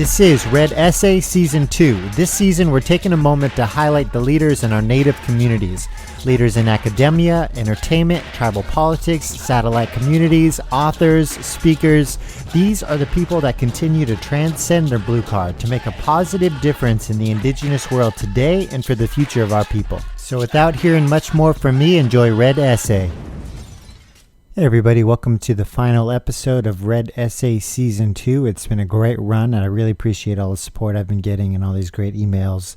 This is Red Essay Season 2. This season, we're taking a moment to highlight the leaders in our Native communities. Leaders in academia, entertainment, tribal politics, satellite communities, authors, speakers. These are the people that continue to transcend their blue card to make a positive difference in the indigenous world today and for the future of our people. So without hearing much more from me, enjoy Red Essay. Hey everybody, welcome to the final episode of Red Essay Season 2. It's been a great run and I really appreciate all the support I've been getting and all these great emails.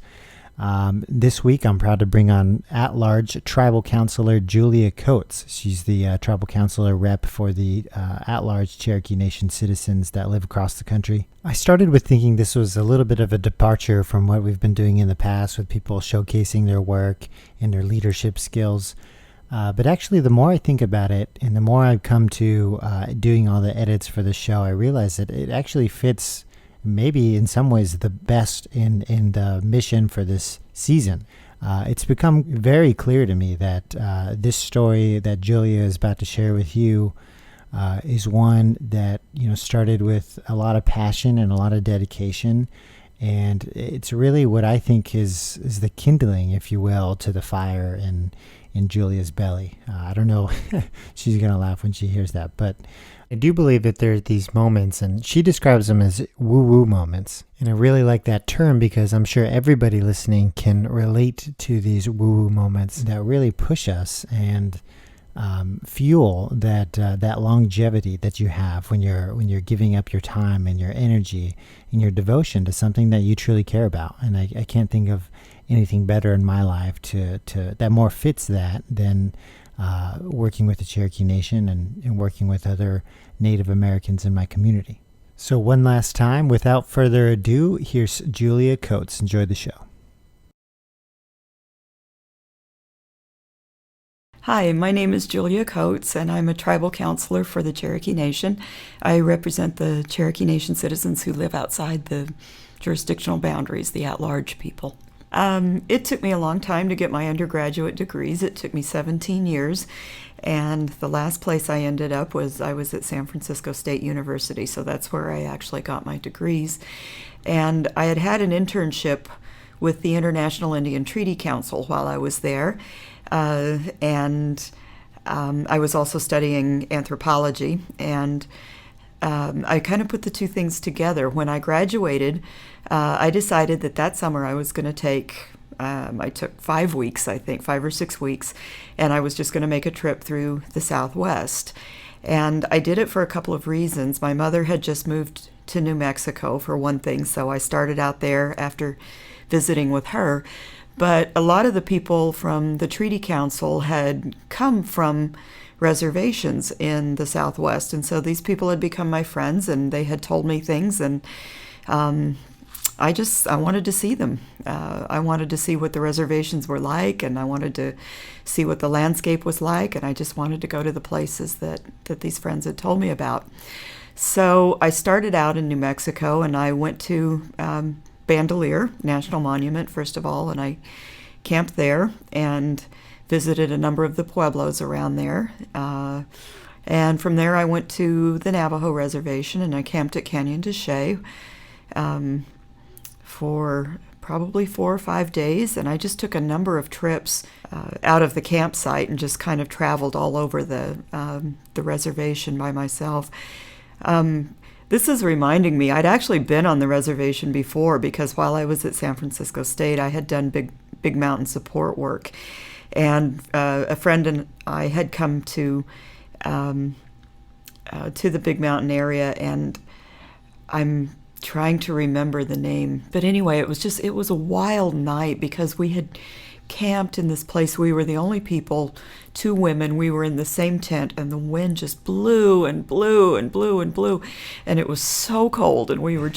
This week I'm proud to bring on At Large Tribal Counselor Julia Coates. She's the Tribal Counselor rep for the At Large Cherokee Nation citizens that live across the country. I started with thinking this was a little bit of a departure from what we've been doing in the past with people showcasing their work and their leadership skills. But actually, the more I think about it and the more I've come to doing all the edits for the show, I realize that it actually fits maybe in some ways the best in the mission for this season. It's become very clear to me that this story that Julia is about to share with you is one that started with a lot of passion and a lot of dedication. And it's really what I think is the kindling, if you will, to the fire in Julia's belly. I don't know. She's going to laugh when she hears that. But I do believe that there are these moments, and she describes them as woo-woo moments. And I really like that term because I'm sure everybody listening can relate to these woo-woo moments that really push us and fuel that longevity that you have when you're giving up your time and your energy and your devotion to something that you truly care about. And I can't think of anything better in my life to that more fits that than working with the Cherokee Nation and working with other Native Americans in my community. So one last time, without further ado, here's Julia Coates. Enjoy the show. Hi, my name is Julia Coates, and I'm a tribal counselor for the Cherokee Nation. I represent the Cherokee Nation citizens who live outside the jurisdictional boundaries, the at-large people. It took me a long time to get my undergraduate degrees. It took me 17 years, and the last place I ended up I was at San Francisco State University, so that's where I actually got my degrees. And I had an internship with the International Indian Treaty Council while I was there. And I was also studying anthropology, and I kind of put the two things together. When I graduated, I decided that summer I was going to take, I took 5 weeks, I think, 5 or 6 weeks, and I was just going to make a trip through the Southwest. And I did it for a couple of reasons. My mother had just moved to New Mexico, for one thing, so I started out there after visiting with her. But a lot of the people from the Treaty Council had come from reservations in the Southwest, and so these people had become my friends, and they had told me things, and I wanted to see them. I wanted to see what the reservations were like, and I wanted to see what the landscape was like, and I just wanted to go to the places that these friends had told me about. So I started out in New Mexico, and I went to Bandelier National Monument, first of all, and I camped there and visited a number of the pueblos around there. And from there I went to the Navajo reservation, and I camped at Canyon de Chelly for probably 4 or 5 days, and I just took a number of trips out of the campsite and just kind of traveled all over the reservation by myself. This is reminding me, I'd actually been on the reservation before, because while I was at San Francisco State, I had done big mountain support work. And a friend and I had come to the Big Mountain area, and I'm trying to remember the name. But anyway, it was a wild night because we had camped in this place. We were the only people, 2 women. We were in the same tent, and the wind just blew and blew and blew and blew, and it was so cold, and we were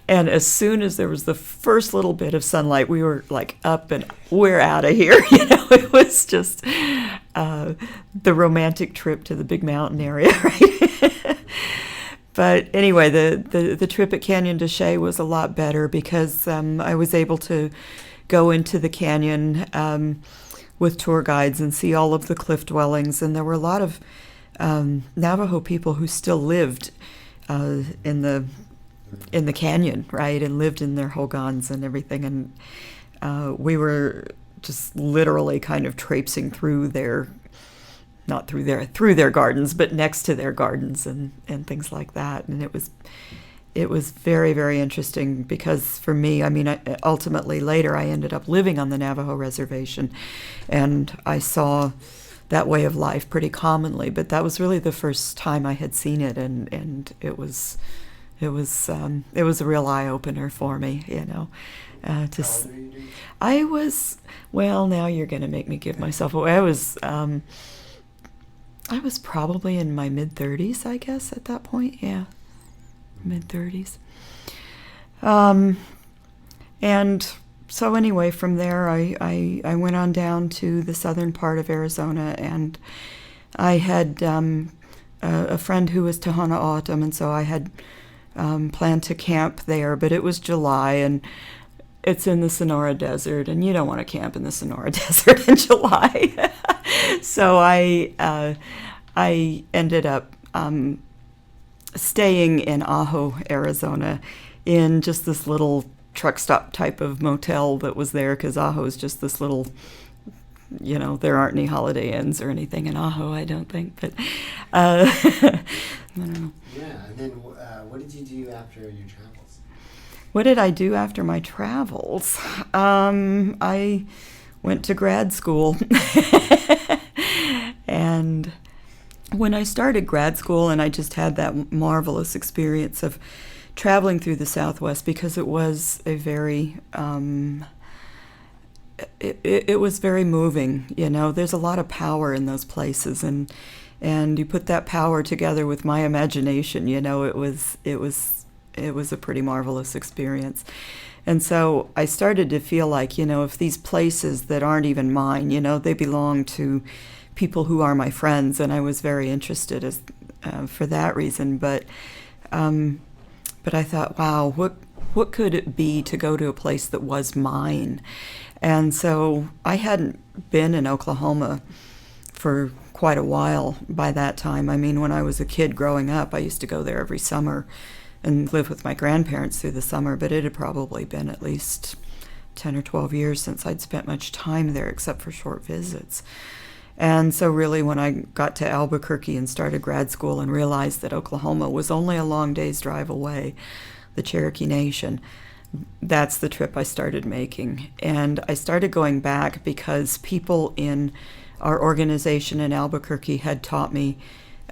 and as soon as there was the first little bit of sunlight, we were like up and we're out of here. It was just the romantic trip to the Big Mountain area, right? But anyway, the trip at Canyon de Chelly was a lot better because I was able to go into the canyon with tour guides and see all of the cliff dwellings. And there were a lot of Navajo people who still lived in the in the canyon, right, and lived in their hogans and everything, and we were just literally kind of traipsing through their, not through their gardens, but next to their gardens and things like that. And it was very, very interesting because for me, I mean, ultimately later I ended up living on the Navajo reservation, and I saw that way of life pretty commonly, but that was really the first time I had seen it, and it was a real eye-opener for me, you know. How old are you? I was, well, now you're going to make me give myself away. I was probably in my mid-30s, I guess, at that point. Yeah, mid-30s. And so anyway, from there, I went on down to the southern part of Arizona, and I had a friend who was Tohono O'odham, and so I had planned to camp there, but it was July, and it's in the Sonora Desert, and you don't want to camp in the Sonora Desert in July. So I ended up staying in Ajo, Arizona, in just this little truck stop type of motel that was there, because Ajo is just this little, you know, there aren't any Holiday Inns or anything in Ajo, I don't think, but I don't know. Yeah, and then what did you do after your travels? What did I do after my travels? I went to grad school. And when I started grad school, and I just had that marvelous experience of traveling through the Southwest, because it was a very, it was very moving, you know. There's a lot of power in those places, and you put that power together with my imagination, you know, it was a pretty marvelous experience. And so I started to feel like, you know, if these places that aren't even mine, you know, they belong to people who are my friends, and I was very interested for that reason. But I thought, wow, what could it be to go to a place that was mine? And so I hadn't been in Oklahoma for quite a while by that time. I mean, when I was a kid growing up, I used to go there every summer and live with my grandparents through the summer, but it had probably been at least 10 or 12 years since I'd spent much time there, except for short visits. And so really when I got to Albuquerque and started grad school and realized that Oklahoma was only a long day's drive away, the Cherokee Nation, that's the trip I started making. And I started going back because people in our organization in Albuquerque had taught me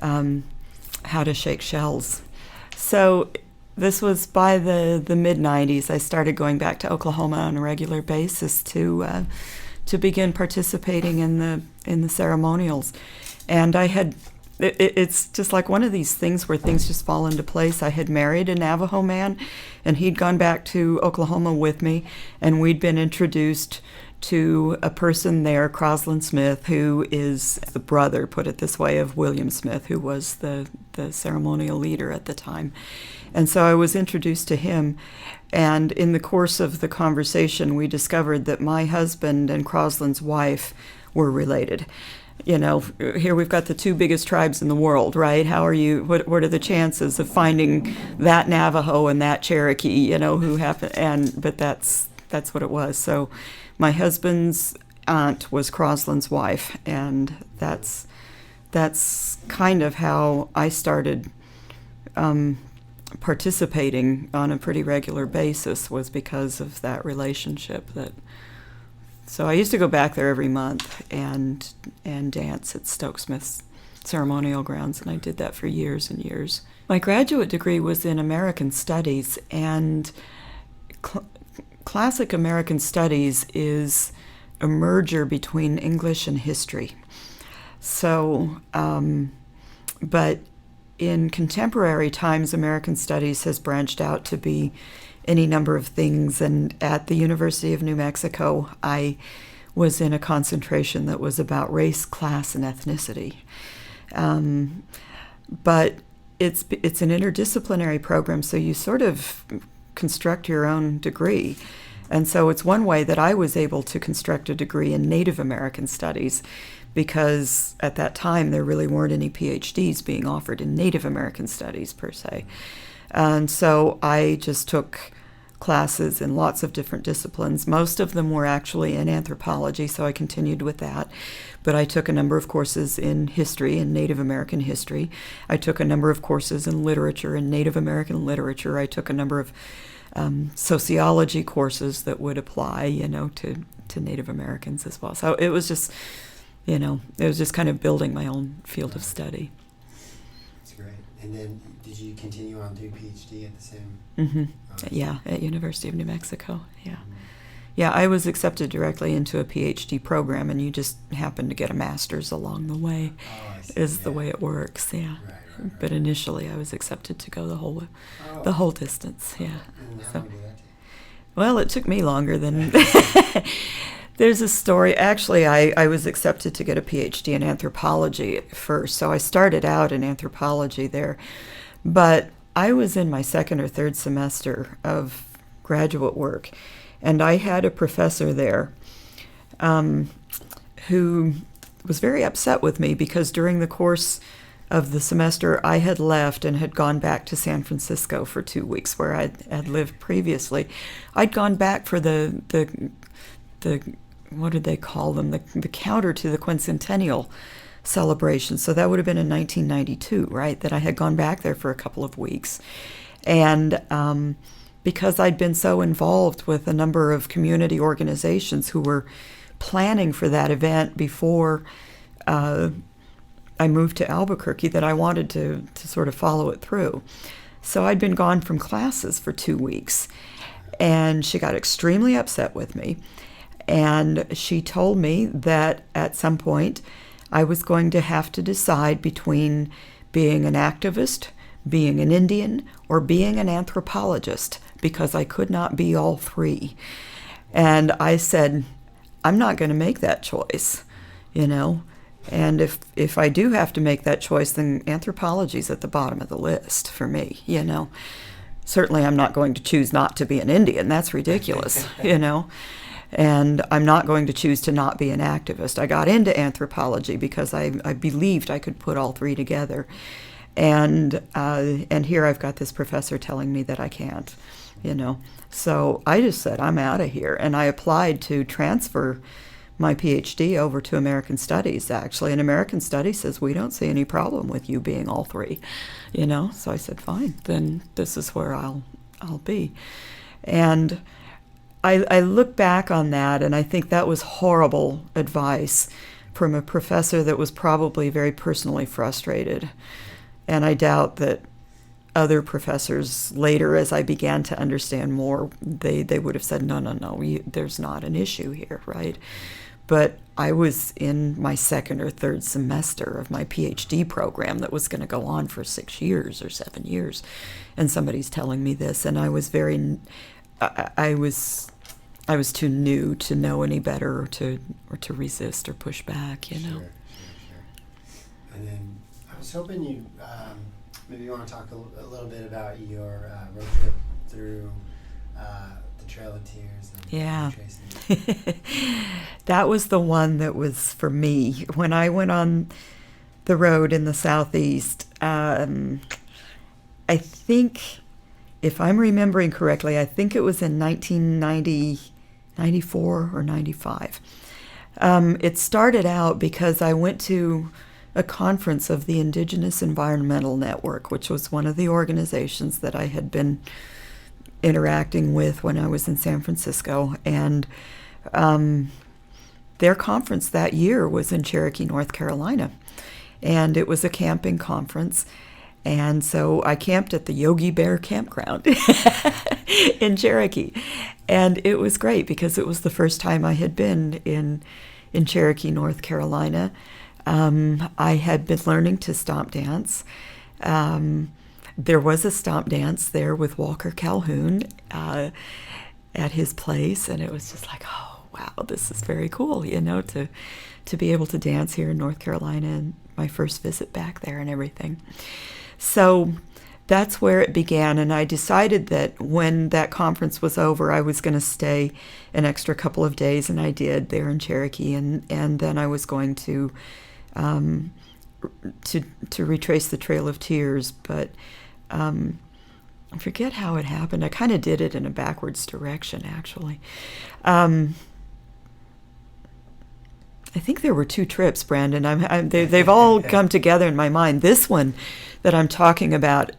how to shake shells. So this was by the mid-90s. I started going back to Oklahoma on a regular basis to begin participating in the ceremonials. And I had, it's just like one of these things where things just fall into place. I had married a Navajo man, and he'd gone back to Oklahoma with me, and we'd been introduced to a person there, Stokes-Smith, who is the brother, put it this way, of William Smith, who was the ceremonial leader at the time. And so I was introduced to him, and in the course of the conversation, we discovered that my husband and Crosland's wife were related. You know, here we've got the two biggest tribes in the world, right? How are you, what are the chances of finding that Navajo and that Cherokee, you know, who happen, but that's what it was. So my husband's aunt was Crosland's wife, and that's kind of how I started participating on a pretty regular basis, was because of that relationship. So I used to go back there every month and dance at Stokes-Smith's ceremonial grounds, and I did that for years and years. My graduate degree was in American Studies, and classic American Studies is a merger between English and history. So, but in contemporary times, American Studies has branched out to be any number of things. And at the University of New Mexico, I was in a concentration that was about race, class, and ethnicity. But it's an interdisciplinary program, so you sort of construct your own degree. And so it's one way that I was able to construct a degree in Native American Studies, because at that time there really weren't any PhDs being offered in Native American Studies per se. And so I just took classes in lots of different disciplines. Most of them were actually in anthropology, so I continued with that. But I took a number of courses in history and Native American history. I took a number of courses in literature and Native American literature. I took a number of sociology courses that would apply, to Native Americans as well. So it was just, it was just kind of building my own field of study. That's great. And then did you continue on to do PhD at the same? Mm-hmm. Oh, Yeah, at University of New Mexico. Yeah. Mm-hmm. Yeah, I was accepted directly into a PhD program, and you just happen to get a master's along the way, Oh, I see. is the Yeah. way it works, yeah. Right. But initially I was accepted to go the whole Oh. distance, yeah. And how So, long did that take? well, it took me longer than... There's a story. Actually, I was accepted to get a PhD in anthropology at first, so I started out in anthropology there. But I was in my second or third semester of graduate work, and I had a professor there who was very upset with me because during the course of the semester I had left and had gone back to San Francisco for 2 weeks where I had lived previously. I'd gone back for the what did they call them, the counter to the quincentennial celebration. So that would have been in 1992, right, that I had gone back there for a couple of weeks. And because I'd been so involved with a number of community organizations who were planning for that event before I moved to Albuquerque, that I wanted to sort of follow it through. So I'd been gone from classes for 2 weeks, and she got extremely upset with me. And she told me that at some point I was going to have to decide between being an activist, being an Indian, or being an anthropologist, because I could not be all three. And I said, I'm not going to make that choice, And if I do have to make that choice, then anthropology's at the bottom of the list for me, Certainly I'm not going to choose not to be an Indian. That's ridiculous, And I'm not going to choose to not be an activist. I got into anthropology because I believed I could put all three together. And here I've got this professor telling me that I can't, So I just said, I'm out of here. And I applied to transfer my PhD over to American Studies, actually. And American Studies says, we don't see any problem with you being all three, So I said, fine, then this is where I'll be. And I look back on that, and I think that was horrible advice from a professor that was probably very personally frustrated. And I doubt that other professors later, as I began to understand more, they would have said, no, there's not an issue here, right? But I was in my second or third semester of my PhD program that was going to go on for 6 years or 7 years, and somebody's telling me this, and I was I was too new to know any better or to resist or push back, Sure. And then I was hoping you maybe you want to talk a little bit about your road trip through the Trail of Tears. And Yeah. Tracy. That was the one that was for me. When I went on the road in the Southeast, I think, if I'm remembering correctly, I think it was in 1994 or 95. It started out because I went to a conference of the Indigenous Environmental Network, which was one of the organizations that I had been interacting with when I was in San Francisco. And their conference that year was in Cherokee, North Carolina. And it was a camping conference. And so I camped at the Yogi Bear campground in Cherokee. And it was great because it was the first time I had been in Cherokee, North Carolina. I had been learning to stomp dance. There was a stomp dance there with Walker Calhoun at his place, and it was just like, oh, wow, this is very cool, to be able to dance here in North Carolina, and my first visit back there and everything. So that's where it began, and I decided that when that conference was over, I was going to stay an extra couple of days, and I did there in Cherokee, and then I was going to retrace the Trail of Tears. But I forget how it happened. I kind of did it in a backwards direction, actually. I think there were 2 trips, Brandon. They've all come together in my mind. This one that I'm talking about,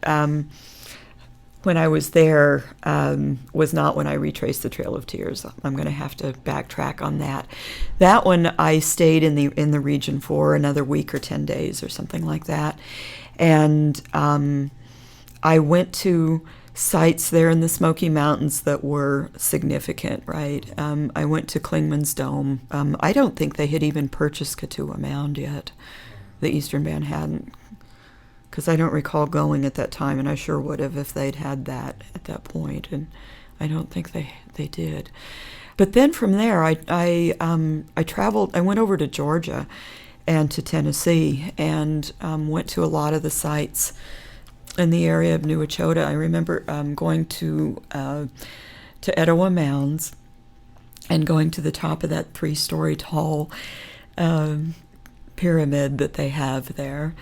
when I was there, was not when I retraced the Trail of Tears. I'm going to have to backtrack on that. That one, I stayed in the region for another week or 10 days or something like that, and I went to sites there in the Smoky Mountains that were significant, right? I went to Klingman's Dome. I don't think they had even purchased Katua Mound yet. The Eastern Band hadn't, because I don't recall going at that time, and I sure would have if they'd had that at that point, and I don't think they did. But then from there, I traveled. I went over to Georgia and to Tennessee, and went to a lot of the sites in the area of New Echota. I remember going to Etowah Mounds and going to the top of that 3-story tall pyramid that they have there,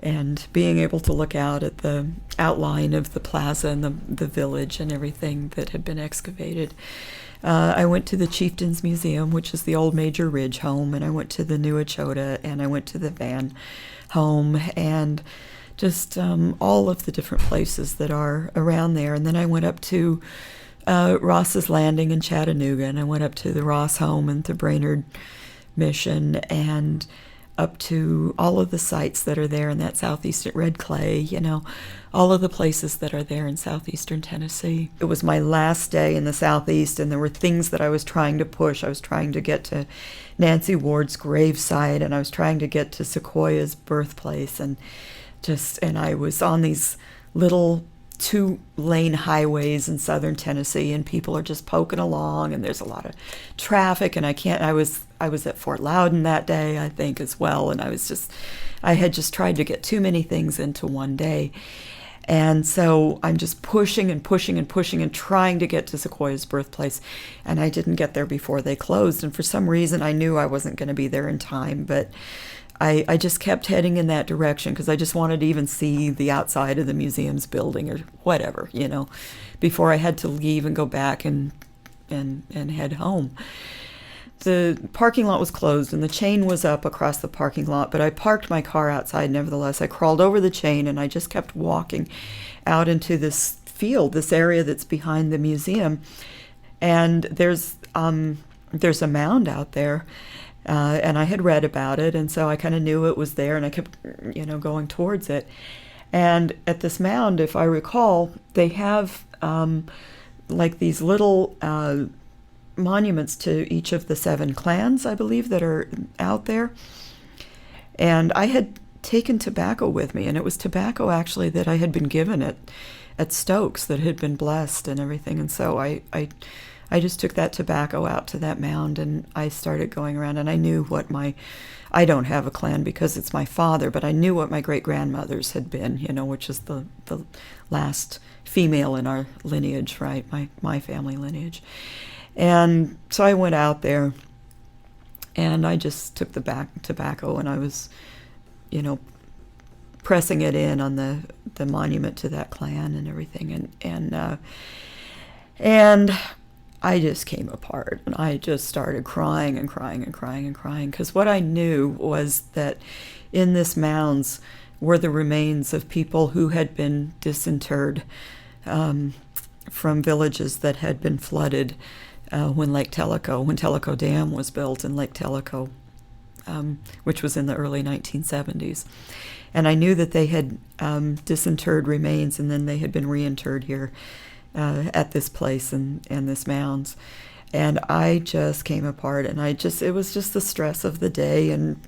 and being able to look out at the outline of the plaza and the village and everything that had been excavated. I went to the Chieftains Museum, which is the old Major Ridge home, and I went to the New Echota, and I went to the Van home, and just all of the different places that are around there. And then I went up to Ross's Landing in Chattanooga, and I went up to the Ross home and to Brainerd Mission, and up to all of the sites that are there in that southeastern Red Clay, all of the places that are there in southeastern Tennessee. It was my last day in the southeast, and there were things that I was trying to push. I was trying to get to Nancy Ward's gravesite, and I was trying to get to Sequoyah's birthplace, and I was on these little 2-lane highways in southern Tennessee, and people are just poking along, and there's a lot of traffic, and I was at Fort Loudon that day, I think, as well, and I had just tried to get too many things into one day. And so I'm just pushing and pushing and pushing and trying to get to Sequoyah's birthplace, and I didn't get there before they closed, and for some reason I knew I wasn't going to be there in time, but I just kept heading in that direction because I just wanted to even see the outside of the museum's building or whatever, before I had to leave and go back and head home. The parking lot was closed and the chain was up across the parking lot, but I parked my car outside nevertheless. I crawled over the chain and I just kept walking out into this field, this area that's behind the museum, and there's a mound out there. And I had read about it, and so I kind of knew it was there, and I kept, going towards it. And at this mound, if I recall, they have like these little monuments to each of the 7 clans, I believe, that are out there. And I had taken tobacco with me, and it was tobacco actually that I had been given at Stokes that had been blessed and everything. And so I just took that tobacco out to that mound, and I started going around, and I knew what I don't have a clan because it's my father, but I knew what my great-grandmothers had been, which is the last female in our lineage, right, my family lineage. And so I went out there, and I just took the tobacco, and I was, pressing it in on the monument to that clan and everything, and I just came apart, and I just started crying and crying and crying and crying, because what I knew was that in this mounds were the remains of people who had been disinterred from villages that had been flooded when Tellico Dam was built in Lake Tellico, which was in the early 1970s. And I knew that they had disinterred remains, and then they had been reinterred here at this place and this mounds. And I just came apart, and it was just the stress of the day, and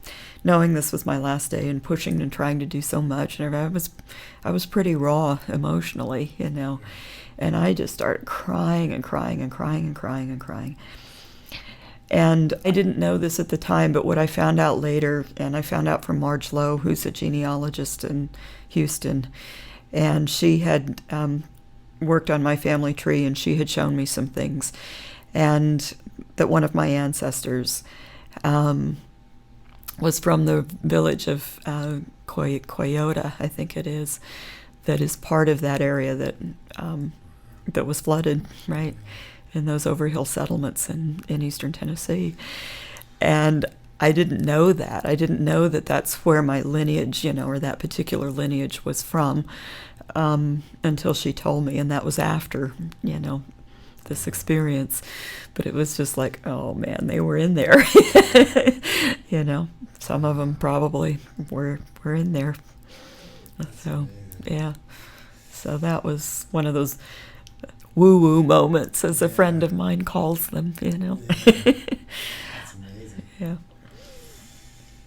knowing this was my last day, and pushing and trying to do so much, and I was pretty raw emotionally, and I just started crying and crying and crying and crying and crying. And I didn't know this at the time, but what I found out later, and I found out from Marge Lowe, who's a genealogist in Houston, and she had worked on my family tree, and she had shown me some things, and that one of my ancestors was from the village of Coyota, I think it is, that is part of that area that was flooded, right, in those overhill settlements in eastern Tennessee. And I didn't know that. I didn't know that that's where my lineage, or that particular lineage was from, until she told me, and that was after, this experience. But it was just like, oh man, they were in there. Some of them probably were in there. So, yeah. So that was one of those woo-woo moments, as a friend of mine calls them, Yeah. That's amazing. Yeah.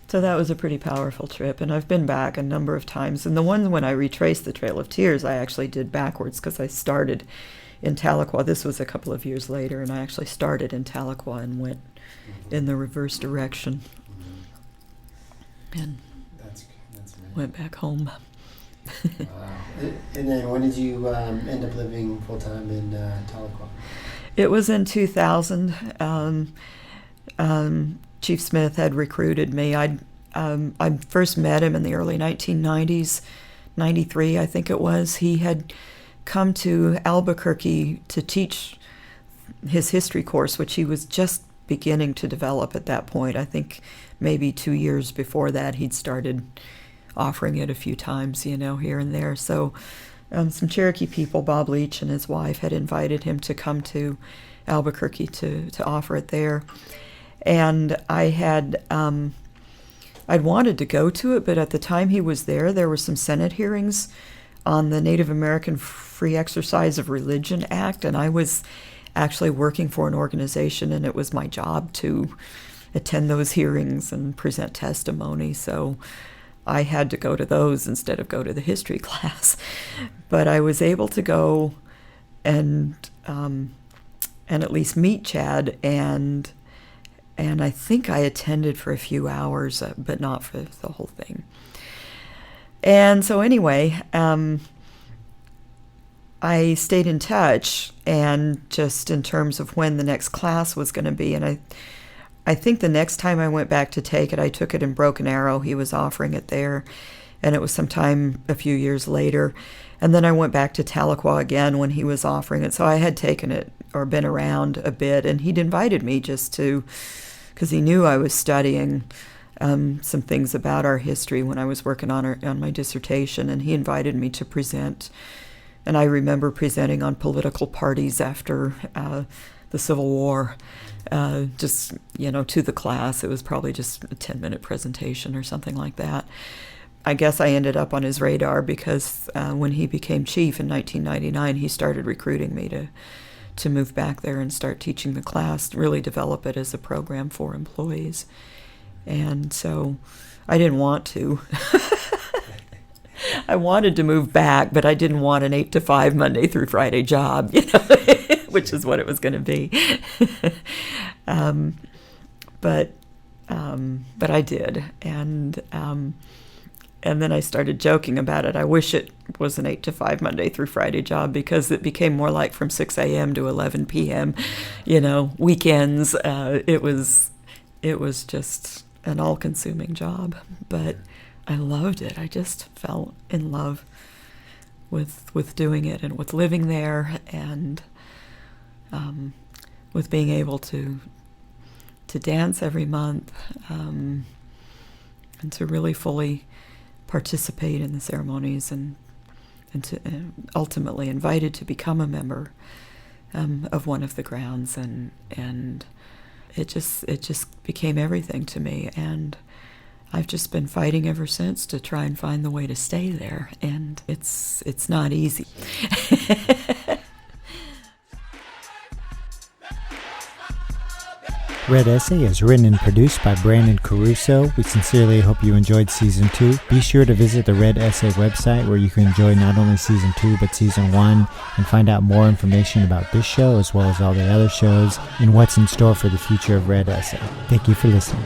So that was a pretty powerful trip, and I've been back a number of times. And the one when I retraced the Trail of Tears, I actually did backwards, because I started in Tahlequah. This was a couple of years later, and I actually started in Tahlequah and went in the reverse direction, and That's amazing. went back home. Wow. And then when did you end up living full-time in Tahlequah? It was in 2000. Chief Smith had recruited me. I first met him in the early 1990s, 93 I think it was. He had come to Albuquerque to teach his history course, which he was just beginning to develop at that point. I think maybe 2 years before that he'd started offering it a few times, here and there. So some Cherokee people, Bob Leach and his wife, had invited him to come to Albuquerque to offer it there. And I had, I'd wanted to go to it, but at the time he was there were some Senate hearings on the Native American Free Exercise of Religion Act, and I was actually working for an organization, and it was my job to attend those hearings and present testimony. So I had to go to those instead of go to the history class. But I was able to go and at least meet Chad, and I think I attended for a few hours, but not for the whole thing. And so anyway, I stayed in touch, and just in terms of when the next class was going to be, and I think the next time I went back to take it, I took it in Broken Arrow. He was offering it there, and it was sometime a few years later. And then I went back to Tahlequah again when he was offering it. So I had taken it or been around a bit, and he'd invited me just to, because he knew I was studying some things about our history when I was working on my dissertation, and he invited me to present. And I remember presenting on political parties after the Civil War, just, to the class. It was probably just a 10-minute presentation or something like that. I guess I ended up on his radar because when he became chief in 1999, he started recruiting me to move back there and start teaching the class, really develop it as a program for employees. And so I didn't want to. I wanted to move back, but I didn't want an 8 to 5 Monday through Friday job, which is what it was going to be. But I did, and then I started joking about it. I wish it was an 8 to 5 Monday through Friday job, because it became more like from 6 a.m. to 11 p.m. Weekends. It was just an all-consuming job, but I loved it. I just fell in love with doing it and with living there, and with being able to dance every month, and to really fully participate in the ceremonies, and to ultimately invited to become a member of one of the grounds, and it just became everything to me, and I've just been fighting ever since to try and find the way to stay there, and it's not easy. Red Essay is written and produced by Brandon Caruso. We sincerely hope you enjoyed Season 2. Be sure to visit the Red Essay website, where you can enjoy not only Season 2 but Season 1, and find out more information about this show as well as all the other shows and what's in store for the future of Red Essay. Thank you for listening.